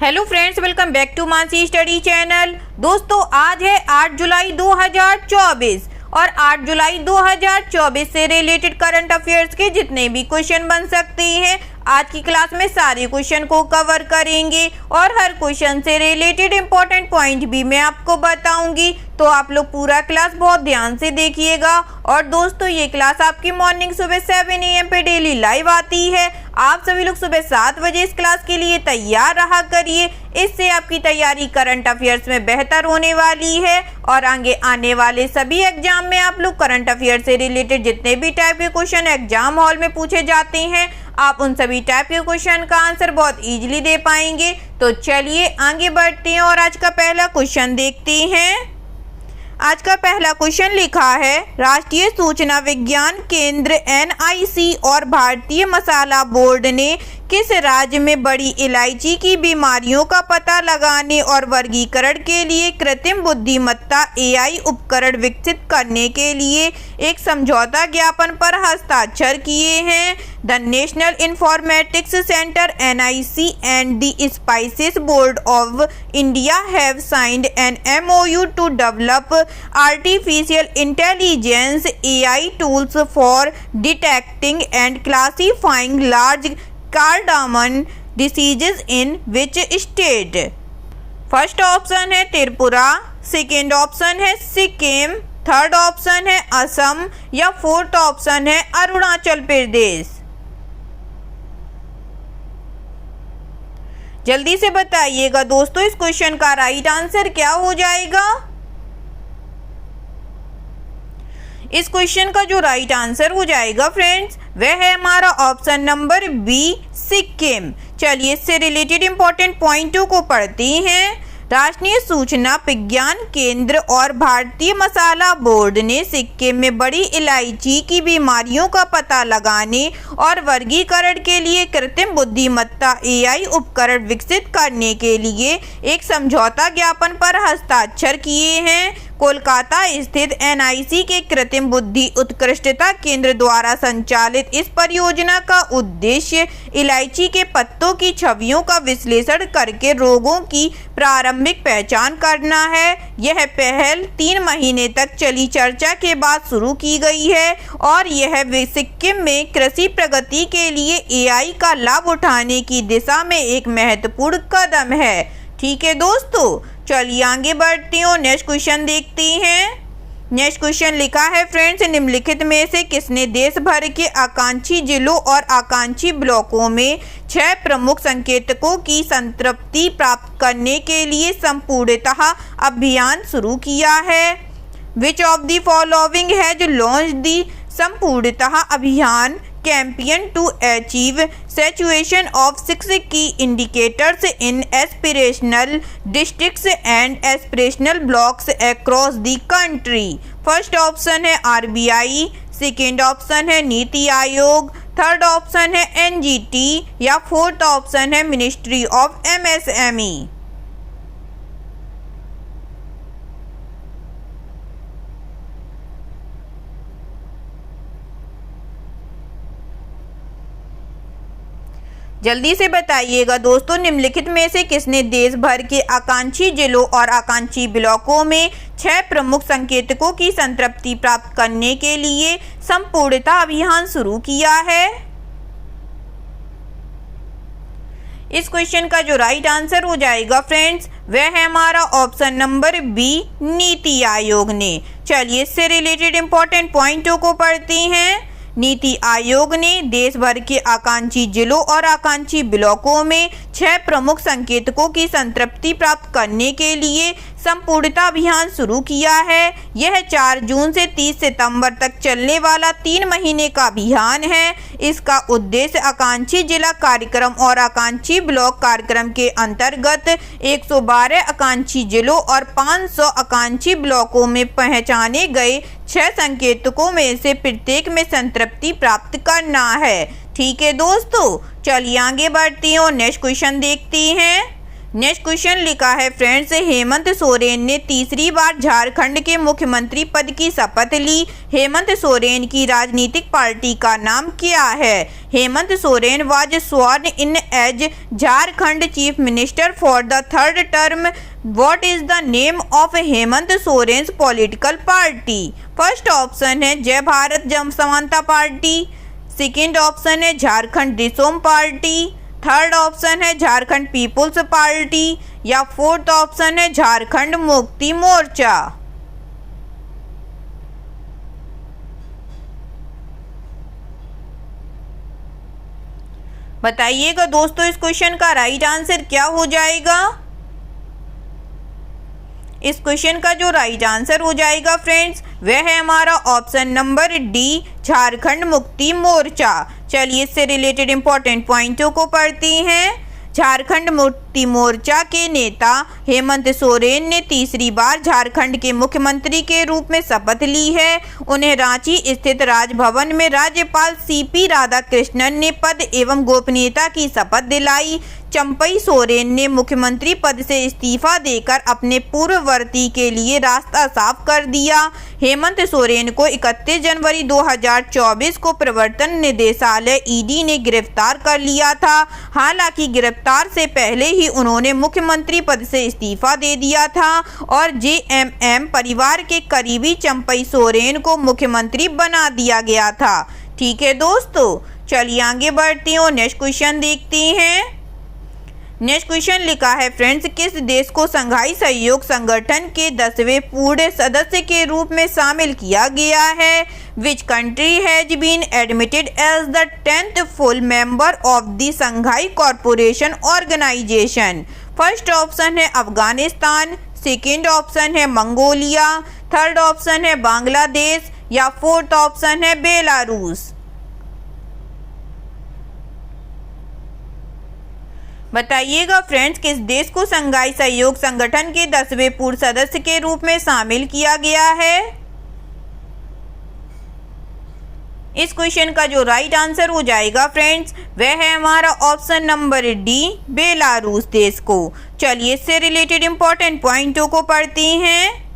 Hello friends, welcome back to Mansi study channel. दोस्तों, आज है 8 जुलाई 2024 और 8 जुलाई 2024 से रिलेटेड करंट अफेयर्स के जितने भी क्वेश्चन बन सकते हैं आज की क्लास में सारे क्वेश्चन को कवर करेंगे और हर क्वेश्चन से रिलेटेड इंपॉर्टेंट पॉइंट भी मैं आपको बताऊंगी। तो आप लोग पूरा क्लास बहुत ध्यान से देखिएगा। और दोस्तों, ये क्लास आपकी मॉर्निंग सुबह 7 AM पे डेली लाइव आती है। आप सभी लोग सुबह 7 बजे इस क्लास के लिए तैयार रहा करिए। इससे आपकी तैयारी करंट अफेयर्स में बेहतर होने वाली है और आगे आने वाले सभी एग्जाम में आप लोग करंट अफेयर से रिलेटेड जितने भी टाइप के क्वेश्चन एग्जाम हॉल में पूछे जाते हैं, आप उन सभी टाइप के क्वेश्चन का आंसर बहुत इजीली दे पाएंगे। तो चलिए आगे बढ़ते हैं और आज का पहला क्वेश्चन देखते हैं। आज का पहला क्वेश्चन लिखा है, राष्ट्रीय सूचना विज्ञान केंद्र NIC और भारतीय मसाला बोर्ड ने किस राज्य में बड़ी इलायची की बीमारियों का पता लगाने और वर्गीकरण के लिए कृत्रिम बुद्धिमत्ता AI उपकरण विकसित करने के लिए एक समझौता ज्ञापन पर हस्ताक्षर किए हैं? The national informatics centre NIC and the Spices Board of India have signed an MOU to develop artificial intelligence AI tools for detecting and classifying large cardamom diseases in which state? First option है Tripura, second option है Sikkim, third option है असम या fourth option है अरुणाचल प्रदेश। जल्दी से बताइएगा दोस्तों, इस क्वेश्चन का राइट आंसर क्या हो जाएगा? इस क्वेश्चन का जो राइट आंसर हो जाएगा फ्रेंड्स, वह है हमारा ऑप्शन नंबर बी, सिक्किम। चलिए इससे रिलेटेड इंपॉर्टेंट पॉइंटों को पढ़ते हैं। राष्ट्रीय सूचना विज्ञान केंद्र और भारतीय मसाला बोर्ड ने सिक्किम में बड़ी इलायची की बीमारियों का पता लगाने और वर्गीकरण के लिए कृत्रिम बुद्धिमत्ता AI उपकरण विकसित करने के लिए एक समझौता ज्ञापन पर हस्ताक्षर किए हैं। कोलकाता स्थित NIC के कृत्रिम बुद्धि उत्कृष्टता केंद्र द्वारा संचालित इस परियोजना का उद्देश्य इलायची के पत्तों की छवियों का विश्लेषण करके रोगों की प्रारंभिक पहचान करना है। यह पहल 3 महीने तक चली चर्चा के बाद शुरू की गई है और यह सिक्किम में कृषि प्रगति के लिए AI का लाभ उठाने की दिशा में एक महत्वपूर्ण कदम है। ठीक है दोस्तों, चलिए आगे बढ़ते हैं और नेक्स्ट क्वेश्चन देखते हैं। नेक्स्ट क्वेश्चन लिखा है फ्रेंड्स, निम्नलिखित में से किसने देश भर के आकांक्षी जिलों और आकांक्षी ब्लॉकों में 6 प्रमुख संकेतकों की संतृप्ति प्राप्त करने के लिए संपूर्णतः अभियान शुरू किया है? Which of the following has launched the संपूर्णतः अभियान campaign to achieve saturation of 6 key indicators in aspirational districts and aspirational blocks across the country? First option है RBI, सेकेंड ऑप्शन है नीति आयोग, थर्ड ऑप्शन है NGT या fourth option है ministry of MSME। जल्दी से बताइएगा दोस्तों, निम्नलिखित में से किसने देश भर के आकांक्षी जिलों और आकांक्षी ब्लॉकों में 6 प्रमुख संकेतकों की संतृप्ति प्राप्त करने के लिए संपूर्णता अभियान शुरू किया है? इस क्वेश्चन का जो राइट आंसर हो जाएगा फ्रेंड्स, वह है हमारा option number B, NITI Aayog ने। चलिए इससे रिलेटेड इंपॉर्टेंट पॉइंटों को पढ़ते हैं। नीति आयोग ने देश भर के आकांक्षी जिलों और आकांक्षी ब्लॉकों में 6 प्रमुख संकेतकों की संतृप्ति प्राप्त करने के लिए संपूर्णता अभियान शुरू किया है। यह 4 जून से 30 सितंबर तक चलने वाला 3 महीने का अभियान है। इसका उद्देश्य आकांक्षी जिला कार्यक्रम और आकांक्षी ब्लॉक कार्यक्रम के अंतर्गत 112 आकांक्षी जिलों और 500 आकांक्षी ब्लॉकों में पहचाने गए 6 संकेतकों में से प्रत्येक में संतृप्ति प्राप्त करना है। ठीक है दोस्तों, चलिए आगे बढ़ते हैं और नेक्स्ट क्वेश्चन देखते हैं। नेक्स्ट क्वेश्चन लिखा है फ्रेंड्स, हेमंत सोरेन ने तीसरी बार झारखंड के मुख्यमंत्री पद की शपथ ली। हेमंत सोरेन की राजनीतिक पार्टी का नाम क्या है? Hemant Soren was sworn in as Jharkhand chief minister for the third term. What is the name of Hemant Soren's political party? First option है Jai Bharat Jan Samanta party, second option है Jharkhand reform party, third option है झारखंड पीपुल्स पार्टी या फोर्थ ऑप्शन है झारखंड मुक्ति मोर्चा। बताइएगा दोस्तों इस क्वेश्चन का right answer क्या हो जाएगा। इस क्वेश्चन का जो राइट आंसर हो जाएगा फ्रेंड्स वह है हमारा option number D, Jharkhand Mukti Morcha. चलिए इससे रिलेटेड इंपॉर्टेंट पॉइंटों को पढ़ते हैं। झारखंड मुक्ति मोर्चा के नेता हेमंत सोरेन ने तीसरी बार झारखंड के मुख्यमंत्री के रूप में शपथ ली है। उन्हें रांची स्थित राजभवन में राज्यपाल सीपी राधाकृष्णन ने पद एवं गोपनीयता की शपथ दिलाई। चंपई सोरेन ने मुख्यमंत्री पद से इस्तीफा देकर अपने पूर्ववर्ती के लिए रास्ता साफ कर दिया। हेमंत सोरेन को 31 जनवरी 2024 को प्रवर्तन निदेशालय ईडी ने गिरफ्तार कर लिया था। हालांकि गिरफ्तार से पहले ही उन्होंने मुख्यमंत्री पद से इस्तीफा दे दिया था और जेएमएम परिवार के करीबी चंपई सोरेन को मुख्यमंत्री बना दिया गया था। ठीक है दोस्तों, चलिए आगे बढ़ते हैं और नेक्स्ट क्वेश्चन देखते हैं। नेक्स्ट क्वेश्चन लिखा है फ्रेंड्स, किस देश को संघाई सहयोग संगठन के 10वें पूर्ण सदस्य के रूप में शामिल किया गया है? Which country has been admitted as the 10th full member of the Shanghai corporation organisation? First option है अफगानिस्तान, सेकेंड ऑप्शन है मंगोलिया, थर्ड ऑप्शन है बांग्लादेश या फोर्थ ऑप्शन है बेलारूस। बताइएगा फ्रेंड्स किस देश को संघाई सहयोग संगठन के 10वें पूर्ण सदस्य के रूप में शामिल किया गया है? इस क्वेश्चन का जो राइट आंसर हो जाएगा फ्रेंड्स वह है हमारा ऑप्शन नंबर डी, बेलारूस देश को। चलिए इससे रिलेटेड इंपॉर्टेंट पॉइंटों को पढ़ते हैं।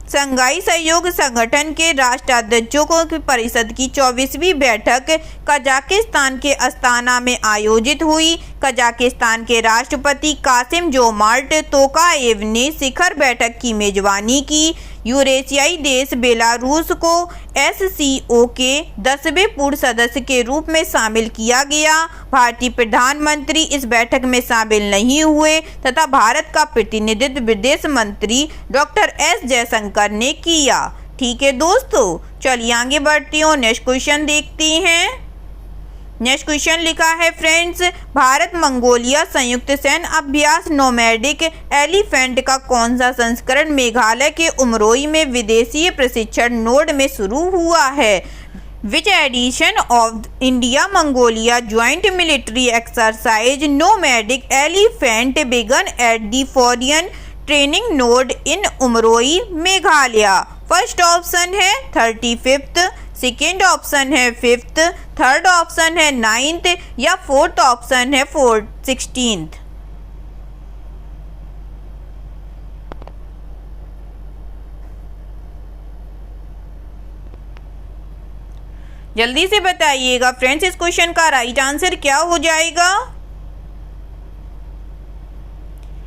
संघाई सहयोग संगठन के राष्ट्राध्यक्षों की परिषद की 24वीं बैठक कजाकिस्तान के अस्ताना में आयोजित हुई। कजाकिस्तान के राष्ट्रपति कासिम जोमार्ट तोकाएव ने शिखर बैठक की मेजबानी की। यूरेशियाई देश बेलारूस को एससीओ के 10वें पूर्ण सदस्य के रूप में शामिल किया गया। भारतीय प्रधानमंत्री इस बैठक में शामिल नहीं हुए तथा भारत का प्रतिनिधित्व विदेश मंत्री डॉक्टर एस जयशंकर ने किया। ठीक है दोस्तों, चलिए आगे बढ़ती हूँ, नेक्स्ट क्वेश्चन देखते हैं। नेक्स्ट क्वेश्चन लिखा है फ्रेंड्स, भारत मंगोलिया संयुक्त सैन्य अभ्यास नोमैडिक एलिफेंट का कौन सा संस्करण मेघालय के उमरोई में विदेशीय प्रशिक्षण नोड में शुरू हुआ है? Which edition of India Mongolia joint military exercise nomadic elephant began at the foreign training node in Umroi Meghalaya? First option है 35th, सेकेंड ऑप्शन है 5th, थर्ड ऑप्शन है 9th या फोर्थ ऑप्शन है 16th। जल्दी से बताइएगा फ्रेंड्स इस क्वेश्चन का राइट आंसर क्या हो जाएगा।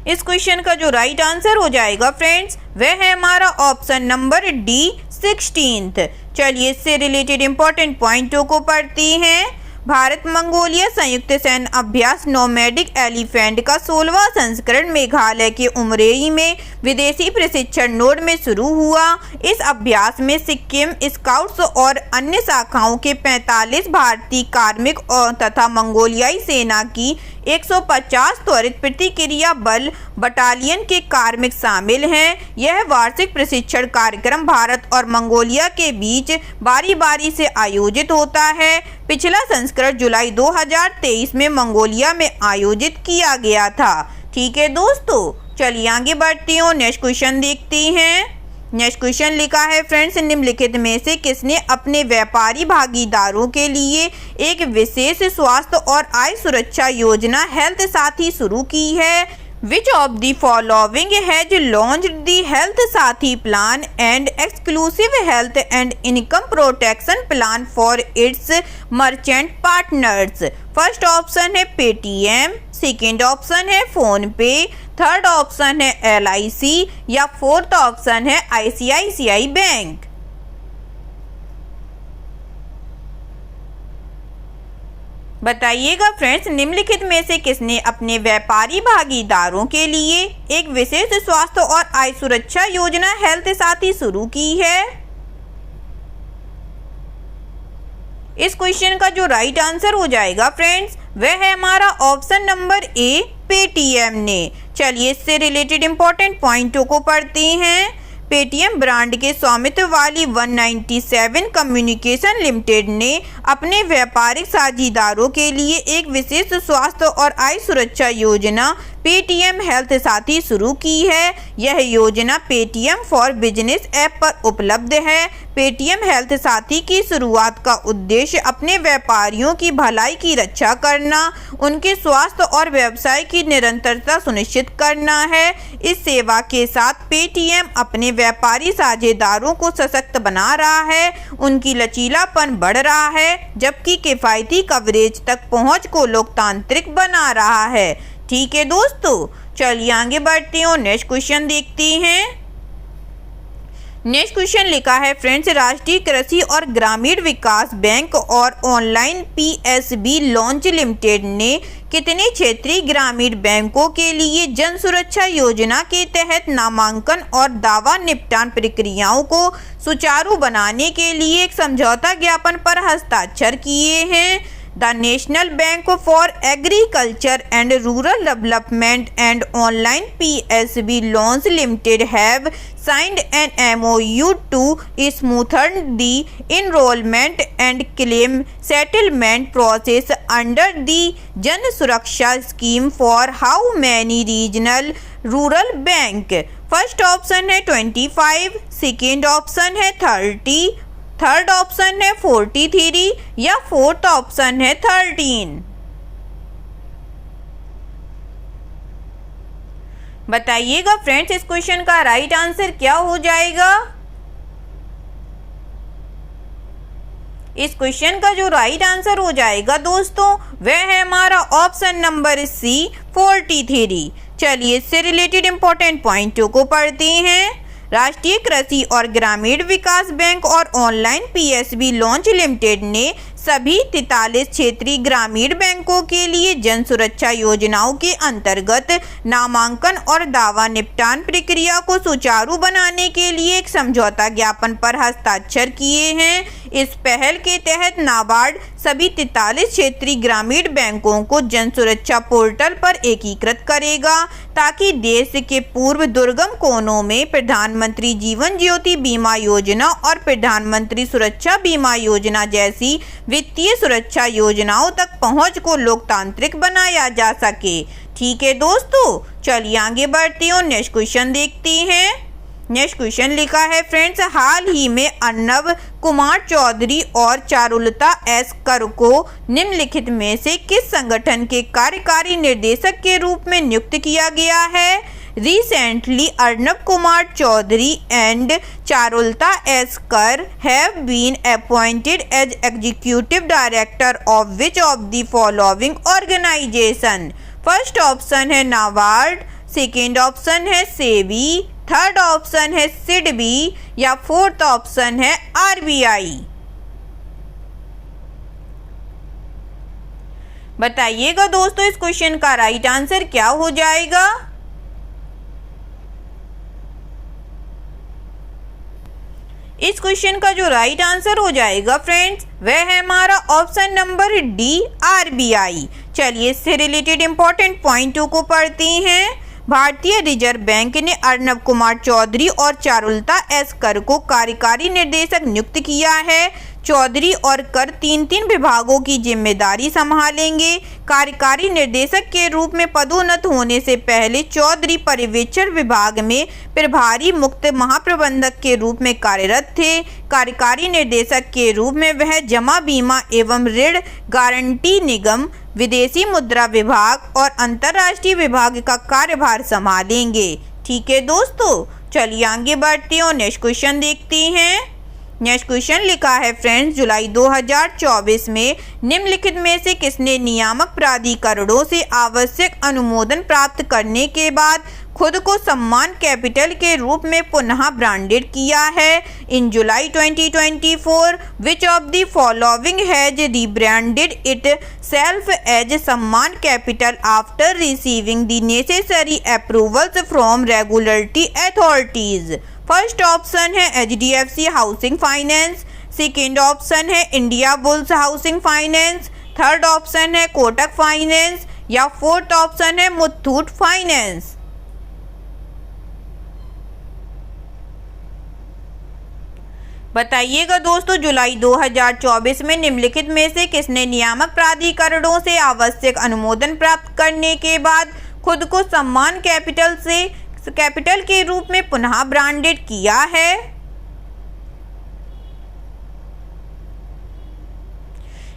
इस क्वेश्चन का जो राइट आंसर हो जाएगा फ्रेंड्स वह है हमारा ऑप्शन नंबर डी, 16th। चलिए इससे रिलेटेड इंपॉर्टेंट पॉइंटों को पढ़ते हैं। भारत मंगोलिया संयुक्त सैन्य अभ्यास नोमैडिक एलिफेंट का 16वां संस्करण मेघालय के उमरोई में विदेशी प्रशिक्षण नोड में शुरू हुआ। इस अभ्यास में सिक्किम स्काउट्स और अन्य शाखाओं के 45 भारतीय कार्मिक और तथा मंगोलियाई सेना की 150 त्वरित प्रतिक्रिया बल बटालियन के कार्मिक शामिल हैं। यह वार्षिक प्रशिक्षण कार्यक्रम भारत और मंगोलिया के बीच बारी बारी से आयोजित होता है। पिछला संस्करण जुलाई 2023 में मंगोलिया में आयोजित किया गया था। ठीक है दोस्तों, चलिए आगे बढ़ती हूँ, नेक्स्ट क्वेश्चन देखते हैं। नेक्स्ट क्वेश्चन लिखा है फ्रेंड्स, निम्नलिखित में से किसने अपने व्यापारी भागीदारों के लिए एक विशेष स्वास्थ्य और आय सुरक्षा योजना हेल्थ साथी शुरू की है? Which of the following has launched the Health Sathi plan and exclusive health and income protection plan for its merchant partners? First option है पेटीएम, सेकेंड ऑप्शन है फोन पे, थर्ड ऑप्शन है LIC या fourth option है ICICI bank. बताइएगा friends, निम्नलिखित में से किसने अपने व्यापारी भागीदारों के लिए एक विशेष स्वास्थ्य और आय सुरक्षा योजना हेल्थ साथी शुरू की है? इस क्वेश्चन का जो राइट आंसर हो जाएगा फ्रेंड्स, वह है हमारा ऑप्शन नंबर ए, पेटीएम ने। चलिए इससे रिलेटेड इंपॉर्टेंट पॉइंटों को पढ़ते हैं। पेटीएम ब्रांड के स्वामित्व वाली 197 कम्युनिकेशन लिमिटेड ने अपने व्यापारिक साझीदारों के लिए एक विशेष स्वास्थ्य और आय सुरक्षा योजना पेटीएम हेल्थ साथी शुरू की है। यह योजना पेटीएम फॉर बिजनेस ऐप पर उपलब्ध है। पेटीएम हेल्थ साथी की शुरुआत का उद्देश्य अपने व्यापारियों की भलाई की रक्षा करना, उनके स्वास्थ्य और व्यवसाय की निरंतरता सुनिश्चित करना है। इस सेवा के साथ पेटीएम अपने व्यापारी साझेदारों को सशक्त बना रहा है, उनकी लचीलापन बढ़ रहा है, जबकि किफ़ायती कवरेज तक पहुंच को लोकतांत्रिक बना रहा है। ठीक है दोस्तों, चलिए आगे बढ़ते हैं और नेक्स्ट क्वेश्चन देखते हैं। नेक्स्ट क्वेश्चन लिखा है फ्रेंड्स, राष्ट्रीय कृषि और ग्रामीण विकास बैंक और ऑनलाइन PSB लॉन्च लिमिटेड ने कितने क्षेत्रीय ग्रामीण बैंकों के लिए जन सुरक्षा योजना के तहत नामांकन और दावा निपटान प्रक्रियाओं को सुचारू बनाने के लिए एक समझौता ज्ञापन पर हस्ताक्षर किए हैं? The National Bank for Agriculture and Rural Development and Online PSB Loans Limited have signed an MOU to smoothen the enrollment and claim settlement process under the Jan Suraksha scheme for how many regional rural bank? First option है 25, second option है 30, third option है 43 या fourth option है 13। बताइएगा friends, इस question का right answer क्या हो जाएगा? इस क्वेश्चन का जो राइट आंसर हो जाएगा दोस्तों, वह है हमारा ऑप्शन नंबर सी, 43। चलिए इससे रिलेटेड इंपॉर्टेंट पॉइंटों को पढ़ते हैं। राष्ट्रीय कृषि और ग्रामीण विकास बैंक और ऑनलाइन PSB लॉन्च लिमिटेड ने सभी 43 क्षेत्रीय ग्रामीण बैंकों के लिए जन सुरक्षा योजनाओं के अंतर्गत नामांकन और दावा निपटान प्रक्रिया को सुचारू बनाने के लिए एक समझौता ज्ञापन पर हस्ताक्षर किए हैं। इस पहल के तहत नाबार्ड सभी 43 क्षेत्रीय ग्रामीण बैंकों को जन सुरक्षा पोर्टल पर एकीकृत करेगा, ताकि देश के पूर्व दुर्गम कोनों में प्रधानमंत्री जीवन ज्योति बीमा योजना और प्रधानमंत्री सुरक्षा बीमा योजना जैसी वित्तीय सुरक्षा योजनाओं तक पहुंच को लोकतांत्रिक बनाया जा सके। ठीक है दोस्तों, चलिए आगे बढ़ते हैं और नेक्स्ट क्वेश्चन देखते हैं। नेक्स्ट क्वेश्चन लिखा है फ्रेंड्स, हाल ही में अर्नब कुमार चौधरी और चारुलता एस कर को निम्नलिखित में से किस संगठन के कार्यकारी निर्देशक के रूप में नियुक्त किया गया है? Recently, Arnab Kumar Chaudhary and Charulata S. Kar have been appointed as executive director of which of the following organization? First option है नाबार्ड, सेकेंड ऑप्शन है सेबी, थर्ड ऑप्शन है सिडबी या फोर्थ ऑप्शन है RBI। बताइएगा दोस्तों, इस क्वेश्चन का राइट आंसर क्या हो जाएगा? इस क्वेश्चन का जो राइट आंसर हो जाएगा फ्रेंड्स, वह है हमारा ऑप्शन नंबर डी, RBI। चलिए इससे रिलेटेड इंपॉर्टेंट पॉइंटों को पढ़ते हैं। भारतीय रिजर्व बैंक ने अर्नब कुमार चौधरी और चारुलता एस कर को कार्यकारी निर्देशक नियुक्त किया है। चौधरी और कर 3 विभागों की जिम्मेदारी संभालेंगे। कार्यकारी निर्देशक के रूप में पदोन्नत होने से पहले चौधरी पर्यवेक्षण विभाग में प्रभारी मुक्त महाप्रबंधक के रूप में कार्यरत थे। कार्यकारी निर्देशक के रूप में वह जमा बीमा एवं ऋण गारंटी निगम, विदेशी मुद्रा विभाग और अंतर्राष्ट्रीय विभाग का कार्यभार संभालेंगे। ठीक है दोस्तों, चलिए आगे बढ़ते हैं और नेक्स्ट क्वेश्चन देखते हैं। नेक्स्ट क्वेश्चन लिखा है फ्रेंड्स, जुलाई 2024 में निम्नलिखित में से किसने नियामक प्राधिकरणों से आवश्यक अनुमोदन प्राप्त करने के बाद खुद को सम्मान कैपिटल के रूप में पुनः ब्रांडेड किया है? In July 2024, which of the following has rebranded itself as Sammaan capital after receiving the necessary approvals from regulatory authorities? First option है HDFC housing finance, second option है India bulls housing finance, third option है Kotak finance या fourth option है Muthoot finance. बताइएगा दोस्तों, जुलाई 2024 में निम्नलिखित में से किसने नियामक प्राधिकरणों से आवश्यक अनुमोदन प्राप्त करने के बाद खुद को सम्मान कैपिटल के रूप में पुनः ब्रांडेड किया है?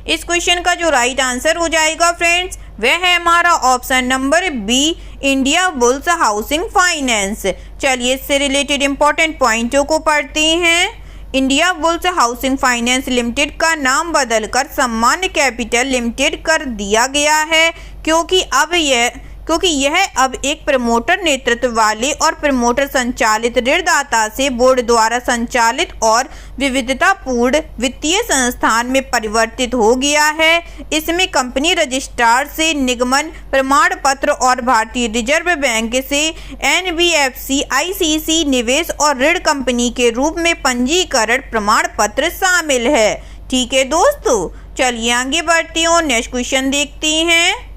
इस क्वेश्चन का जो राइट आंसर हो जाएगा फ्रेंड्स, वह है हमारा option number B, India bulls housing Finance. चलिए इससे रिलेटेड इंपॉर्टेंट पॉइंटों को पढ़ते हैं। India bulls housing Finance Limited का नाम बदलकर सम्मान कैपिटल लिमिटेड कर दिया गया है क्योंकि यह अब एक प्रमोटर नेतृत्व वाले और प्रमोटर संचालित ऋणदाता से बोर्ड द्वारा संचालित और विविधतापूर्ण वित्तीय संस्थान में परिवर्तित हो गया है। इसमें कंपनी रजिस्ट्रार से निगमन प्रमाण पत्र और भारतीय रिजर्व बैंक से NBFC, ICC निवेश और ऋण कंपनी के रूप में पंजीकरण प्रमाण पत्र शामिल है। ठीक है दोस्तों, चलिए आगे बढ़ते हैं और नेक्स्ट क्वेश्चन देखते हैं।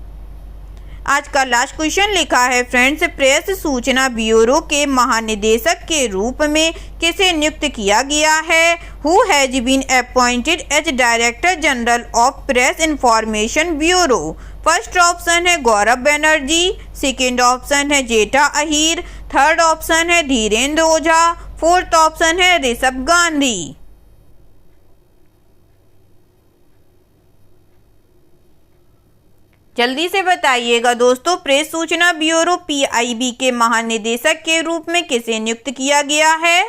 आज का लास्ट क्वेश्चन लिखा है फ्रेंड्स, प्रेस सूचना ब्यूरो के महानिदेशक के रूप में किसे नियुक्त किया गया है? Who has been appointed as director general of press information bureau? First option है गौरव बनर्जी, सेकेंड ऑप्शन है जेठा अहीर, थर्ड ऑप्शन है धीरेन्द्र ओझा, फोर्थ ऑप्शन है ऋषभ गांधी। जल्दी से बताइएगा दोस्तों, प्रेस सूचना ब्यूरो PIB के महानिदेशक के रूप में किसे नियुक्त किया गया है?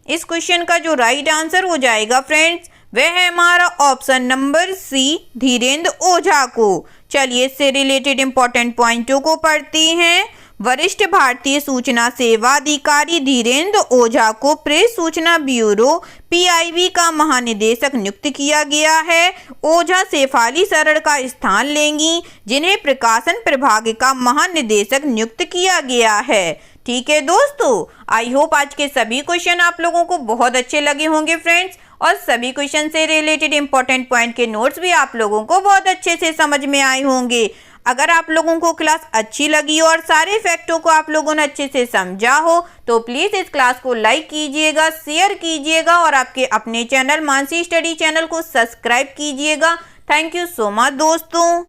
इस क्वेश्चन का जो राइट आंसर हो जाएगा फ्रेंड्स, वह है हमारा option number C, Dhirendra Ojha को। चलिए इससे रिलेटेड इंपॉर्टेंट पॉइंटों को पढ़ते हैं। वरिष्ठ भारतीय सूचना सेवा अधिकारी धीरेन्द्र ओझा को प्रेस सूचना ब्यूरो PIB का महानिदेशक नियुक्त किया गया है। ओझा शेफाली शरण का स्थान लेंगी, जिन्हें प्रकाशन प्रभाग का महानिदेशक नियुक्त किया गया है। ठीक है दोस्तों, आई होप आज के सभी क्वेश्चन आप लोगों को बहुत अच्छे लगे होंगे फ्रेंड्स, और सभी क्वेश्चन से रिलेटेड इंपॉर्टेंट पॉइंट के नोट्स भी आप लोगों को बहुत अच्छे से समझ में आए होंगे। अगर आप लोगों को क्लास अच्छी लगी और सारे फैक्टों को आप लोगों ने अच्छे से समझा हो तो प्लीज़ इस क्लास को लाइक कीजिएगा, शेयर कीजिएगा और आपके अपने चैनल मानसी स्टडी चैनल को सब्सक्राइब कीजिएगा। थैंक यू सो मच दोस्तों।